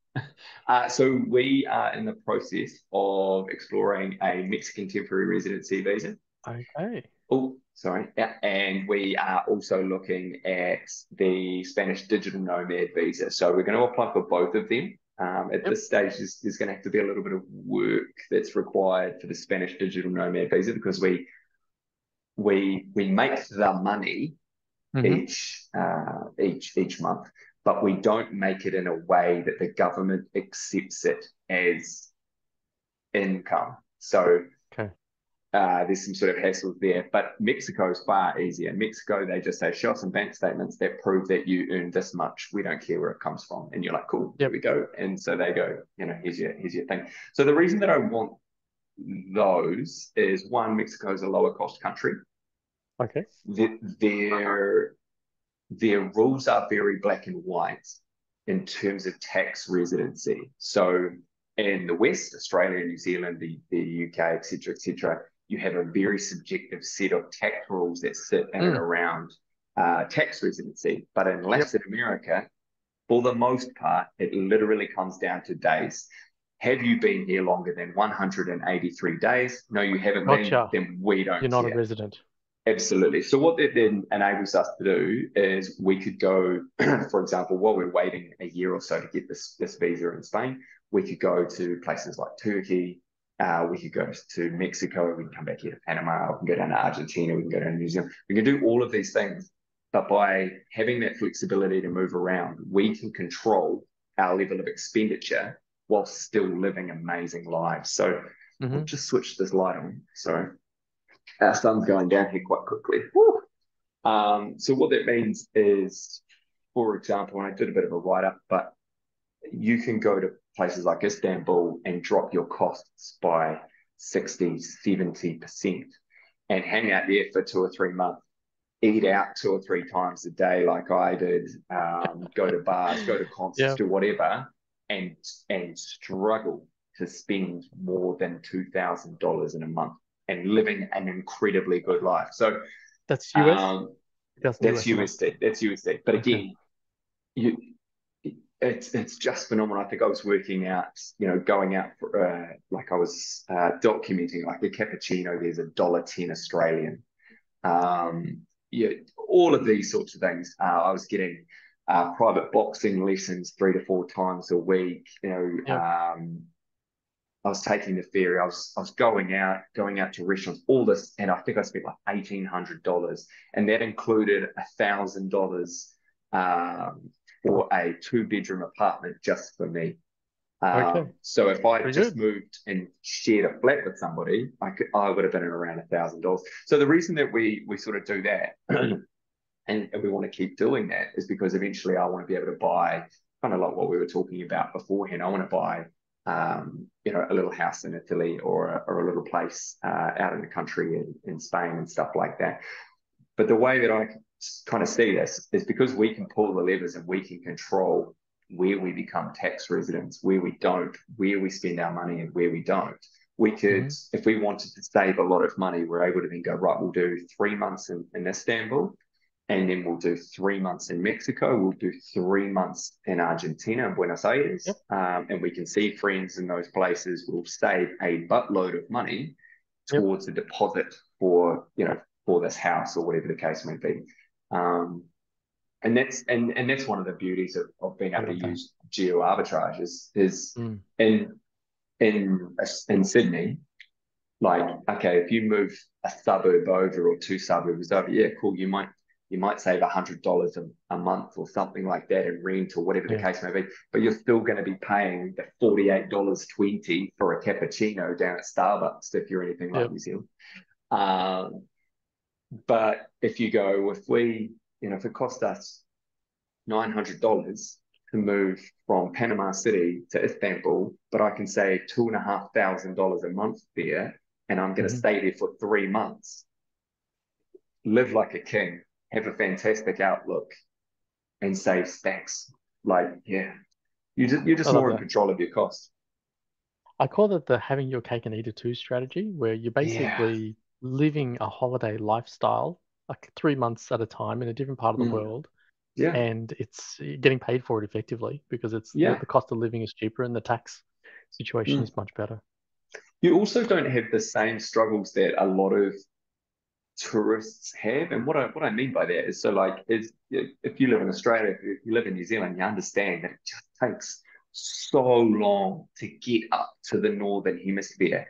So we are in the process of exploring a Mexican temporary residency visa. Okay. Oh, sorry. Yeah. And we are also looking at the Spanish digital nomad visa. So we're going to apply for both of them. At Yep. this stage, there's going to have to be a little bit of work that's required for the Spanish digital nomad visa because we make the money Mm-hmm. each month, but we don't make it in a way that the government accepts it as income. So Okay. there's some sort of hassles there. But Mexico is far easier. In Mexico, they just say, show us some bank statements that prove that you earn this much. We don't care where it comes from. And you're like, cool, here Yep. we go. And so they go, here's your thing. So the reason that I want those is one, Mexico is a lower cost country. Okay. Their their rules are very black and white in terms of tax residency. So in the West, Australia, New Zealand, the UK, etc., you have a very subjective set of tax rules that sit in and Mm. around tax residency. But in Yep. Latin America, for the most part, it literally comes down to days. Have you been here longer than 183 days? No, you haven't been, Gotcha. then we don't You're not a care. resident. Absolutely. So what that then enables us to do is we could go, for example, while we're waiting a year or so to get this visa in Spain, we could go to places like Turkey, we could go to Mexico, we can come back here to Panama, we can go down to Argentina, we can go down to New Zealand. We can do all of these things, but by having that flexibility to move around, we can control our level of expenditure while still living amazing lives. So I'll Mm-hmm. just switch this light on. So our sun's going down here quite quickly. Woo! So what that means is, for example, and I did a bit of a write up, but you can go to places like Istanbul and drop your costs by 60, 70% and hang out there for 2 or 3 months, eat out 2 or 3 times a day like I did, go to bars, go to concerts, Yeah. do whatever, and struggle to spend more than $2,000 in a month and living an incredibly good life. So That's US? um, That's that's US a month. USD. That's USD. But Okay. again, you it's just phenomenal. I think I was working out, going out for like I was documenting like a cappuccino. There's $1.10 Australian. Um, yeah, all of these sorts of things. I was getting private boxing lessons 3 to 4 times a week. Yep. I was taking the ferry. I was going out to restaurants, all this, and I think I spent like $1,800, and that included $1,000 for a 2 bedroom apartment just for me. Okay. So if I Pretty just good. moved and shared a flat with somebody, I would have been at around $1,000. So the reason that we sort of do that and we want to keep doing that is because eventually I want to be able to buy kind of like what we were talking about beforehand. I want to buy a little house in Italy or a little place out in the country in Spain and stuff like that. But the way that I kind of see this is because we can pull the levers and we can control where we become tax residents, where we don't, where we spend our money and where we don't. We could, Mm-hmm. if we wanted to save a lot of money, we're able to then go, right, we'll do 3 months in Istanbul, and then we'll do 3 months in Mexico. We'll do 3 months in Argentina and Buenos Yep. Aires, and we can see friends in those places. We'll save a buttload of money Yep. towards a deposit for this house or whatever the case may be. Um, and that's one of the beauties of being I able to love that. use geo arbitrage is Mm. in in Sydney. Like, okay, if you move a suburb over or 2 suburbs over, yeah, cool. You might save $100 a month or something like that in rent or whatever the Yeah. case may be, but you're still going to be paying the $48.20 for a cappuccino down at Starbucks if you're anything like Yep. New Zealand. Um, but if you go, if it cost us $900 to move from Panama City to Istanbul, but I can save $2,500 a month there, and I'm going to Mm-hmm. stay there for 3 months, live like a king, have a fantastic outlook, and save stacks. Like, yeah, you're I just love more in that. control of your cost. I call it the having your cake and eat it too strategy, where you're Yeah. basically living a holiday lifestyle, like 3 months at a time in a different part of the Mm. world. Yeah. and it's getting paid for it effectively because it's Yeah. the cost of living is cheaper and the tax situation Mm. is much better. You also don't have the same struggles that a lot of tourists have. And what I mean by that is, so like is if you live in Australia, if you live in New Zealand, you understand that it just takes so long to get up to the northern hemisphere.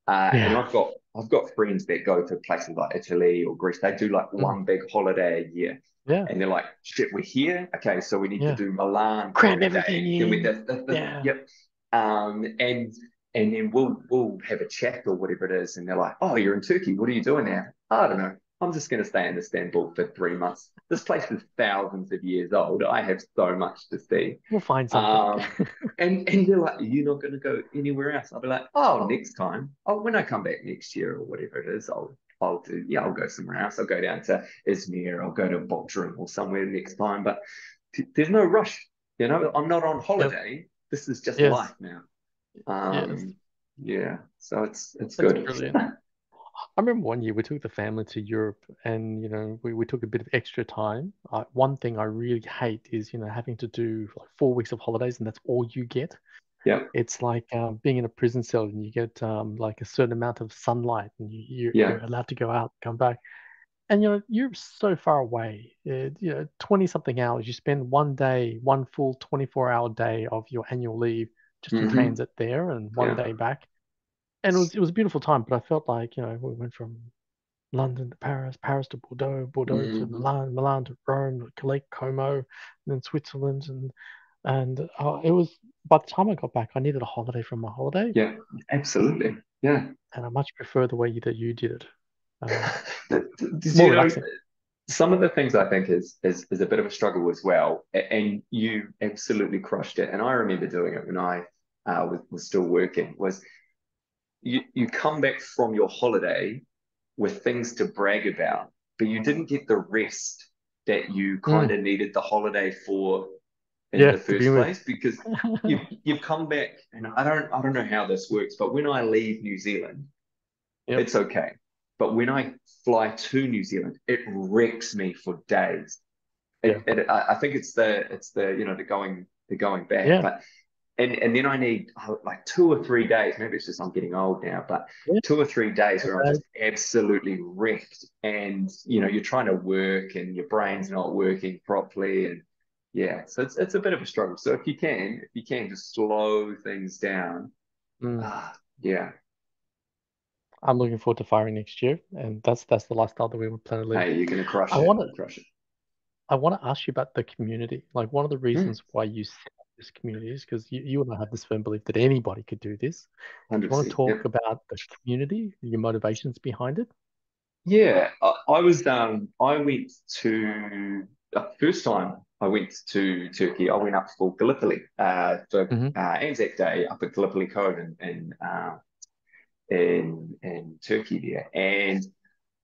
And Yeah. I've got friends that go to places like Italy or Greece. They do like Mm. one big holiday a year. Yeah. And they're like, shit, we're here. Okay, so we need to Yeah. do Milan for Cram a everything day. Then we in. this, Yeah. yep. And then we'll have a chat or whatever it is, and they're like, "Oh, you're in Turkey. What are you doing now?" I don't know. I'm just going to stay in Istanbul for 3 months. This place is thousands of years old. I have so much to see. We'll find something. Um, and they're like, "You're not going to go anywhere else." I'll be like, "Oh, next time. Oh, when I come back next year or whatever it is, I'll do. Yeah, I'll go somewhere else. I'll go down to Izmir. I'll go to Bodrum or somewhere next time." But there's no rush. I'm not on Yep. holiday. This is just life Yes. now. Yes. Yeah, so it's That's good. brilliant. I remember one year we took the family to Europe and, we took a bit of extra time. One thing I really hate is, having to do like 4 weeks of holidays and that's all you get. Yeah, It's like being in a prison cell and you get like a certain amount of sunlight and yeah, you're allowed to go out, come back. And, you're so far away. 20 something hours. You spend one day, one full 24-hour day of your annual leave just in hmm transit there and one yeah, day back. And it was a beautiful time, but I felt like, we went from London to Paris, Paris to Bordeaux, Bordeaux to hmm Milan, Milan to Rome, to Lake Como, and then Switzerland, and it was. By the time I got back, I needed a holiday from my holiday, yeah, absolutely. Yeah. and I much prefer the way that you did it. Um, Did More you know relaxing. some of the things I think is a bit of a struggle as well, and you absolutely crushed it. And I remember doing it when I was still working. Was you come back from your holiday with things to brag about, but you didn't get the rest that you kind Mm, of needed the holiday for in yeah, the to be first with. place because you've come back and I don't know how this works, but when I leave New Zealand, Yep. it's okay. But when I fly to New Zealand, it wrecks me for days. Yeah. I think it's the the going back, Yeah. but and then I need like 2 or 3 days. Maybe it's just I'm getting old now, but Yeah. 2 or 3 days where I'm Okay. just absolutely wrecked, and you're trying to work and your brain's not working properly, and yeah, so it's a bit of a struggle. So if you can just slow things down, Mm. yeah. I'm looking forward to firing next year, and that's the lifestyle that we would plan to live. Hey, you're gonna I crush it, want to crush it. I want to ask you about the community. Like one of the Mm, reasons why you set up this community is because you and I have this firm belief that anybody could do this. Do you want to 100%. talk Yep. about the community, your motivations behind it? Yeah, I went to the first time I went to Turkey. I went up for Gallipoli for Hmm. Anzac Day up at Gallipoli Cove in Turkey there, and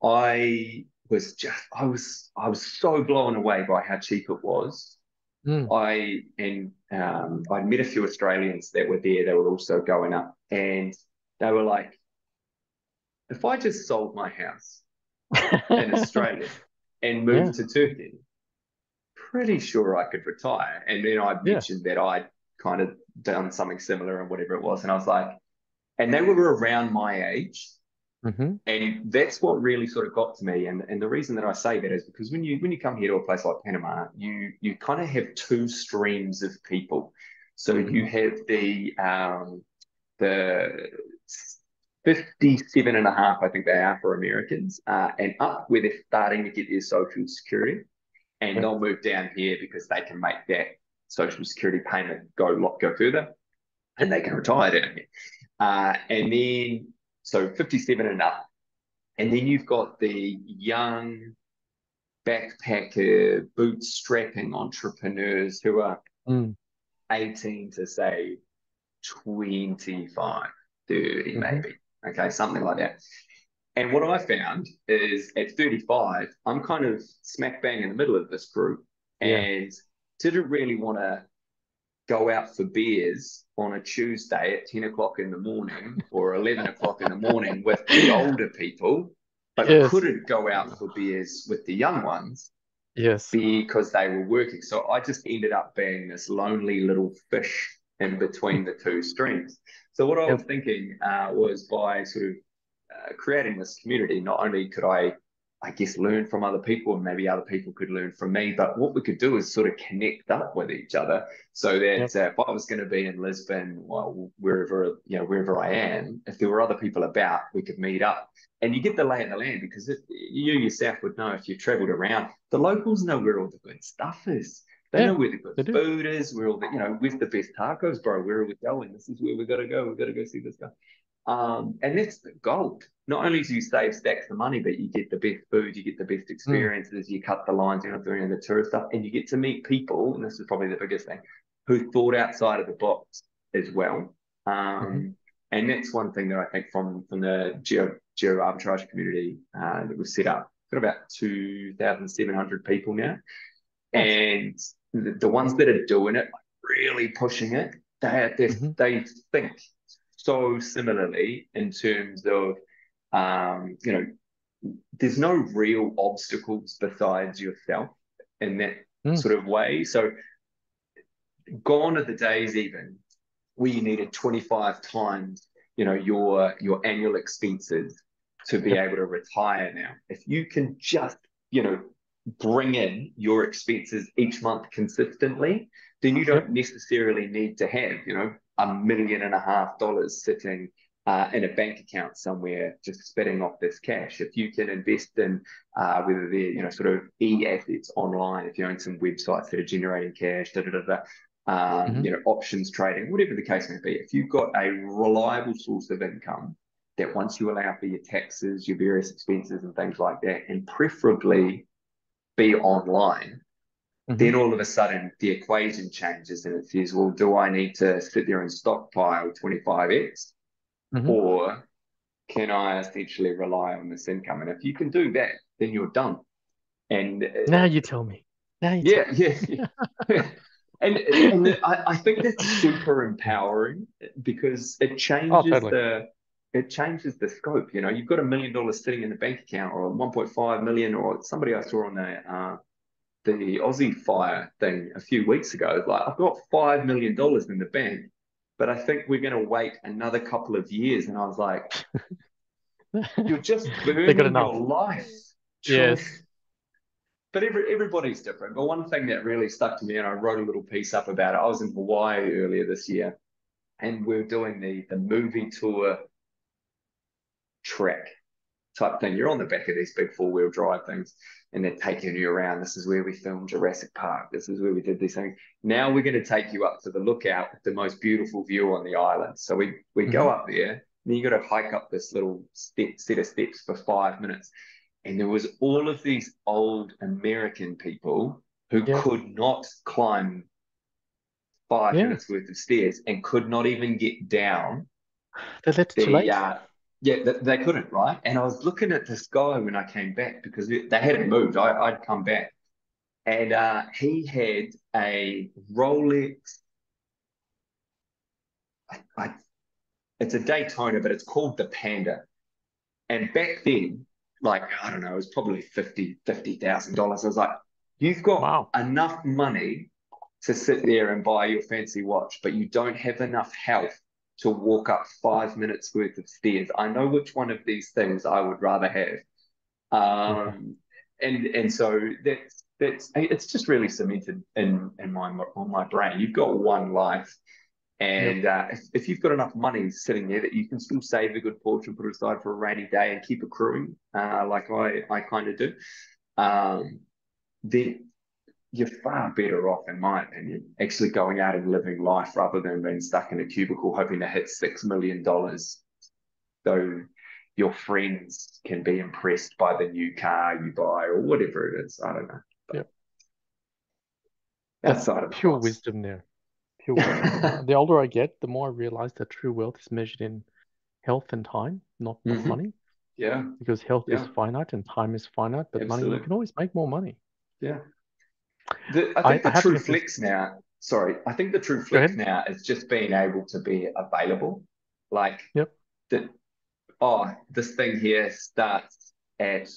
I was so blown away by how cheap it was. Mm. I'd met a few Australians that were there. They were also going up, and they were like, if I just sold my house in Australia and Yeah, moved to Turkey, pretty sure I could retire. And then I yeah. mentioned that I'd kind of done something similar and whatever it was. And I was like, and they were around my age. Hmm. And that's what really sort of got to me. And the reason that I say that is because when you come here to a place like Panama, you kind of have two streams of people. So you have the 57 and a half, I think they are for Americans, and up where they're starting to get their social security, and Yeah. they'll move down here because they can make that social security payment go further, and they can retire down here. And then so 57 and up, and then you've got the young backpacker, bootstrapping entrepreneurs who are Mm. 18 to say 25, 30 Hmm. maybe. Okay, something like that. And what I found is at 35, I'm kind of smack bang in the middle of this group Yeah. and didn't really want to go out for beers on a Tuesday at 10 o'clock in the morning or 11 o'clock in the morning with the older people, but Yes. couldn't go out for beers with the young ones. Yes. because they were working. So I just ended up being this lonely little fish in between the two streams. So what I was Yep. thinking was by sort of creating this community, not only could I guess, learn from other people and maybe other people could learn from me, but what we could do is sort of connect up with each other so that Yep. if I was going to be in Lisbon, well, wherever I am, if there were other people about, we could meet up. And you get the lay of the land because you yourself would know if you traveled around, the locals know where all the good stuff is. They know Yeah, where the good they do. food is, where all the, where's the best tacos, bro? Where are we going? This is where we got to go. We got to go see this guy. And that's the gold. Not only do you save stacks of money, but you get the best food, you get the best Mm. experiences, you cut the lines, you're not doing any of the tourist stuff, and you get to meet people, and this is probably the biggest thing, who thought outside of the box as well. Hmm. And that's one thing that I think from the geo arbitrage community that we've set up. Got about 2,700 people now, Nice. and the ones that are doing it, really pushing it, Hmm. they think so similarly in terms of um, you know there's no real obstacles besides yourself in that Mm. sort of way. So gone are the days even where you needed 25 times your annual expenses to be Yep. able to retire now. If you can just you know bring in your expenses each month consistently, then you don't Yep. necessarily need to have $1.5 million sitting in a bank account somewhere just spitting off this cash. If you can invest in whether they're sort of e-assets online, if you own some websites that are generating cash, Hmm. options trading, whatever the case may be. If you've got a reliable source of income that once you allow for your taxes, your various expenses and things like that, and preferably be online, Hmm. then all of a sudden the equation changes and it says, well, do I need to sit there and stockpile 25x Hmm. or can I essentially rely on this income? And if you can do that, then you're done. And Now you tell me. Now you tell yeah, me. yeah, yeah. And I think that's super empowering because Oh, totally. it changes the scope. You've got $1 million sitting in the bank account or 1.5 million, or somebody I saw on the Aussie Fire thing a few weeks ago. Like, I've got $5 million in the bank, but I think we're going to wait another couple of years. And I was like, you're just They got burning enough. your life trying. Yes. But everybody's different. But one thing that really stuck to me, and I wrote a little piece up about it. I was in Hawaii earlier this year, and we are doing the movie tour track type thing. You're on the back of these big four-wheel drive things, and they're taking you around. This is where we filmed Jurassic Park. This is where we did these things. Now we're going to take you up to the lookout with the most beautiful view on the island. So we Hmm. go up there, then you got to hike up this little set of steps for 5 minutes. And there was all of these old American people who Yep. could not climb 5 Yeah. minutes worth of stairs and could not even get down They left it too the late. yeah, they couldn't, right? And I was looking at this guy when I came back because they hadn't moved. I'd come back, and he had a Rolex. I, it's a Daytona, but it's called the Panda. And back then, like, I don't know, it was probably $50,000. I was like, you've got Wow. enough money to sit there and buy your fancy watch, but you don't have enough health to walk up 5 minutes worth of stairs. I know which one of these things I would rather have. Yeah. And so that's it's just really cemented in my brain. You've got one life, Yep. and if you've got enough money sitting there that you can still save a good portion, put it aside for a rainy day, and keep accruing, like I kind of do, um, then you're far better off, in my opinion, actually going out and living life rather than being stuck in a cubicle hoping to hit $6 million. So your friends can be impressed by the new car you buy or whatever it is. I don't know. But Yep. That's outside of the pure box. wisdom there. Pure wisdom. The older I get, the more I realize that true wealth is measured in health and time, not Hmm. money, Yeah, because health is yeah, finite and time is finite, but money, you absolutely. can always make more money. Yeah. I I, think I the happen true to just flex now, sorry, I think the true go flex ahead. now is just being able to be available. Like Yep. that, oh, this thing here starts at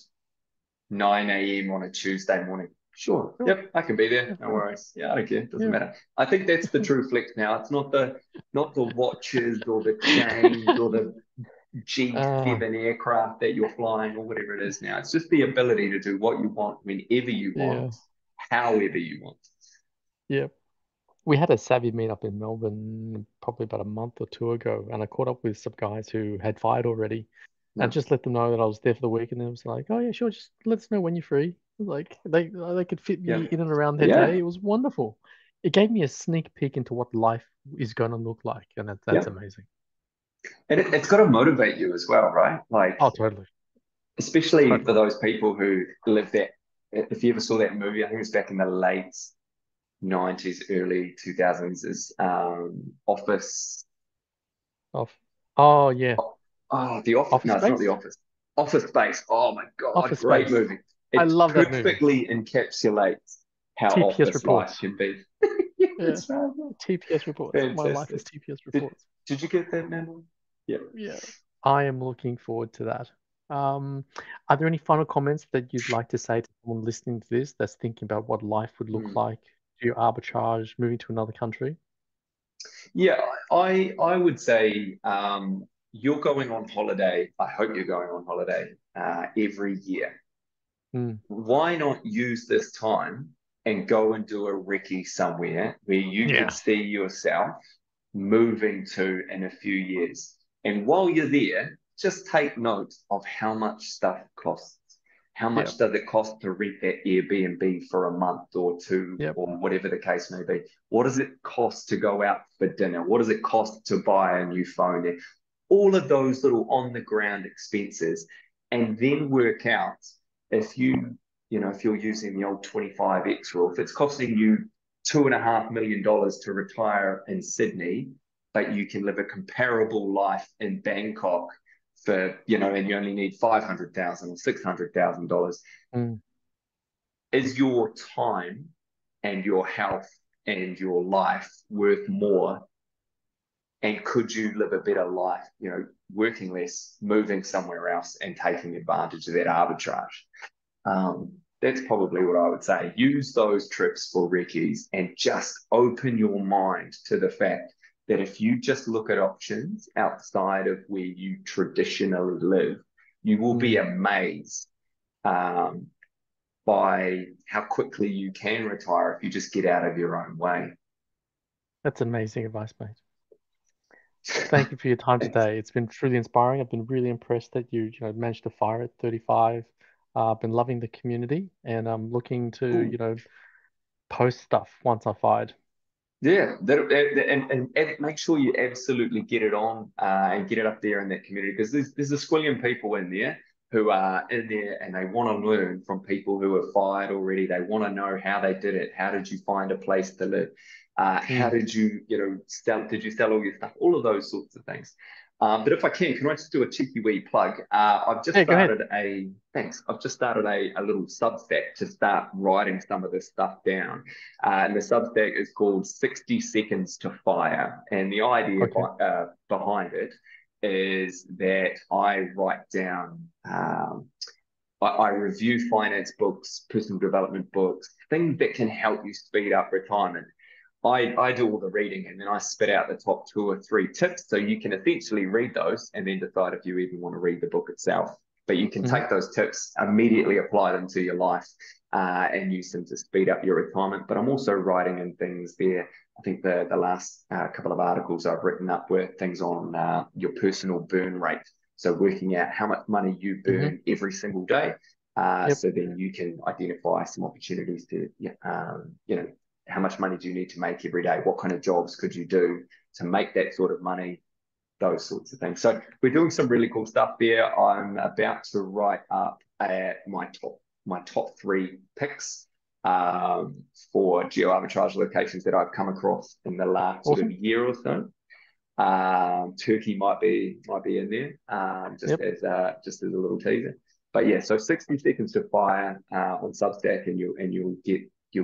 9 a.m. on a Tuesday morning. Sure. Cool. Yep, I can be there. Yeah, No cool. worries. Yeah, I don't care. Doesn't Yeah. matter. I think that's the true flex now. It's not the watches or the chains or the Uh, G7 aircraft that you're flying or whatever it is now. It's just the ability to do what you want whenever you yeah. want, however you want. Yeah. We had a savvy meetup in Melbourne probably about a month or two ago, and I caught up with some guys who had fired already, and No. just let them know that I was there for the week, and it was like, oh yeah, sure, just let us know when you're free. Like they could fit Yeah. me in and around their day. Yeah. It was wonderful. It gave me a sneak peek into what life is going to look like, and that's Yeah. amazing. And it's got to motivate you as well, right? Like, Oh, totally, especially for totally. those people who live that. If you ever saw that movie, I think it was back in the late 90s, early 2000s, is Office. Off. Oh yeah, The Office. Office No, it's not The Space. Office. Office Space. Oh my God, Office great Space. movie. I It love that movie. perfectly encapsulates how TPS office life reports. can be. Yeah, Yeah, it's right. TPS reports. My life is Fantastic. TPS Did reports. Did you get that, man? Yeah. Yeah, I am looking forward to that. Um, are there any final comments that you'd like to say to someone listening to this that's thinking about what life would look Hmm. like? Do you arbitrage, moving to another country? Yeah, I would say you're going on holiday. I hope you're going on holiday every year. Mm, Why not use this time and go and do a recce somewhere where you could yeah, see yourself moving to in a few years? And while you're there, just take note of how much stuff costs. How yeah, much does it cost to rent that Airbnb for a month or two, yep, or whatever the case may be? What does it cost to go out for dinner? What does it cost to buy a new phone? All of those little on the ground expenses, and then work out if if you're using the old 25x rule, if it's costing you $2.5 million to retire in Sydney, but you can live a comparable life in Bangkok for, and you only need 500,000 or $600,000, mm, is your time and your health and your life worth more? And could you live a better life, working less, moving somewhere else, and taking advantage of that arbitrage? That's probably what I would say. Use those trips for recce's and just open your mind to the fact that if you just look at options outside of where you traditionally live, you will be mm. amazed um, by how quickly you can retire if you just get out of your own way. That's amazing advice, mate. Thank you for your time Thanks. today. It's been truly inspiring. I've been really impressed that you managed to fire at 35. I've been loving the community, and I'm looking to, Cool. post stuff once I fired. Yeah, and make sure you absolutely get it on and get it up there in that community, because there's a squillion people in there who are in there and they want to learn from people who are fired already. They want to know how they did it. How did you find a place to live? How Mm. did you, sell? Did you sell all your stuff? All of those sorts of things. But if I can I just do a cheeky wee plug? I've just Yeah, go ahead. started a thanks. I've just started a little Substack to start writing some of this stuff down. And the Substack is called 60 Seconds to Fire. And the idea Okay. behind it is that I write down, I review finance books, personal development books, things that can help you speed up retirement. I do all the reading and then I spit out the top two or three tips. So you can essentially read those and then decide if you even want to read the book itself. But you can Hmm. take those tips, immediately apply them to your life, and use them to speed up your retirement. But I'm also writing in things there. I think the last couple of articles I've written up were things on your personal burn rate. So working out how much money you Hmm. burn every single day. Yep. So then you can identify some opportunities to, how much money do you need to make every day? What kind of jobs could you do to make that sort of money? Those sorts of things. So we're doing some really cool stuff there. I'm about to write up my top three picks for geo-arbitrage locations that I've come across in the last sort of Awesome. year or so. Turkey might be in there, just Yep. as a little teaser. But yeah, so 60 seconds to fire on Substack, and you'll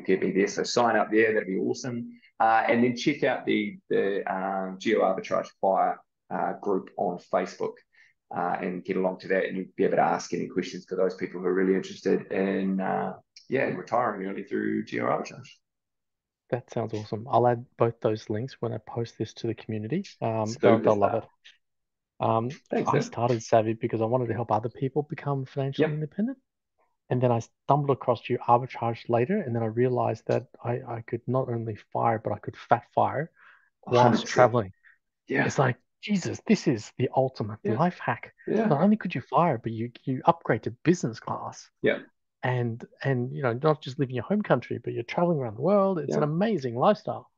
get me there. So sign up there. That'd be awesome. And then check out the Geo Arbitrage Fire group on Facebook. And get along to that, and you'll be able to ask any questions to those people who are really interested in yeah, retiring early through geo-arbitrage. That sounds awesome. I'll add both those links when I post this to the community. Super They'll love stuff. it. Thanks, I man. started Savvy because I wanted to help other people become financially Yep, independent. And then I stumbled across you arbitrage later, and then I realized that I could not only fire, but I could fat fire whilst 100%. traveling. Yeah, It's like, Jesus, this is the ultimate yeah, life hack. yeah, Not only could you fire, but you upgrade to business class yeah, and not just live in your home country, but you're traveling around the world. It's yeah. an amazing lifestyle.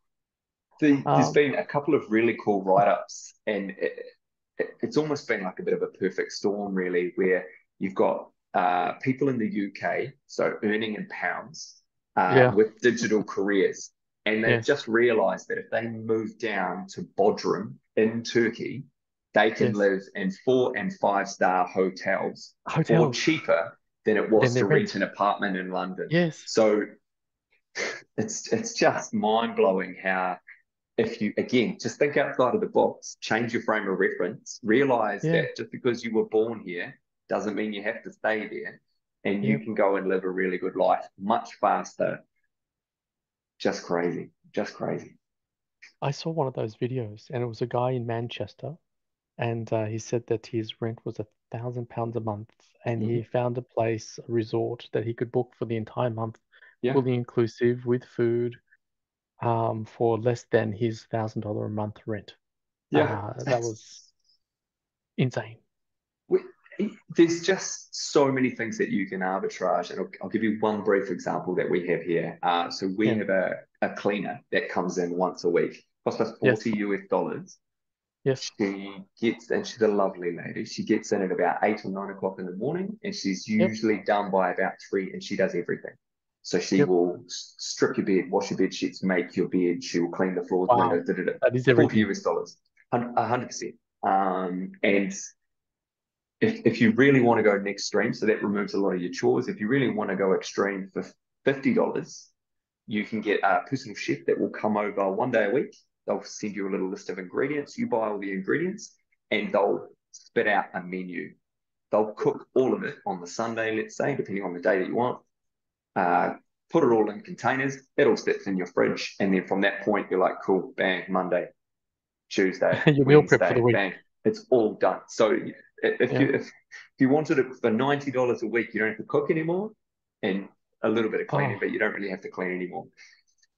There's Um, been a couple of really cool write-ups, and it's almost been like a bit of a perfect storm, really, where you've got people in the UK, so earning in pounds, yeah, with digital careers, and they've yes, just realised that if they move down to Bodrum in Turkey, they can yes. live in 4 and 5 star hotels for Hotels, cheaper than it then was they to rent rent. an apartment in London. Yes. So it's just mind blowing how if you again just think outside of the box, change your frame of reference, realize Yeah. that just because you were born here doesn't mean you have to stay there, and you Yep. can go and live a really good life much faster. Just crazy, just crazy. I saw one of those videos, and it was a guy in Manchester, and he said that his rent was £1,000 a month, and he Hmm. found a place, a resort that he could book for the entire month, Yeah, fully inclusive with food, for less than his $1,000 a month rent. yeah. That was insane. We, there's just so many things that you can arbitrage, and I'll give you one brief example that we have here. So we Yeah. have a cleaner that comes in once a week, costs us Yes. 40 US dollars. Yes. She gets, and she's a lovely lady. She gets in at about 8 or 9 o'clock in the morning, and she's Yep. usually done by about 3, and she does everything. So she Yep. will strip your bed, wash your bed sheets, make your bed. She will clean the floors, Wow. windows, da, da, da. That is 40 everything. US dollars, 100%. And if you really want to go next extreme, so that removes a lot of your chores. If you really want to go extreme for $50, you can get a personal chef that will come over one day a week. They'll send you a little list of ingredients. You buy all the ingredients, and they'll spit out a menu. They'll cook all of it on the Sunday, let's say, depending on the day that you want. Uh, Put it all in containers. It all sits in your fridge, and then from that point, you're like, cool, bang, Monday, Tuesday, Your meal prep for the Wednesday, week. bang, it's all done. So Yeah. if you wanted it for $90 a week, you don't have to cook anymore, and a little bit of cleaning, Oh, but you don't really have to clean anymore.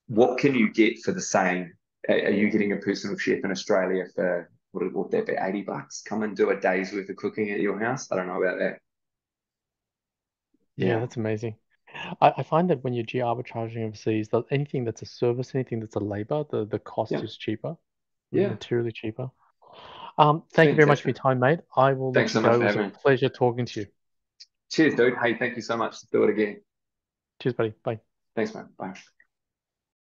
What can you get for the same? Are you getting a personal chef in Australia for what would that be, $80? Come and do a day's worth of cooking at your house? I don't know about that. yeah, Yeah, that's amazing. I find that when you're geo-arbitraging overseas, that anything that's a service, anything that's a labor, the cost yeah, is cheaper, yeah. materially cheaper. Thank you very much for your Fantastic. time, mate. I will Thanks let you so go. much It for was having a me. pleasure talking to you. Cheers, dude. Hey, thank you so much. Let's do it again. Cheers, buddy. Bye. Thanks, man. Bye.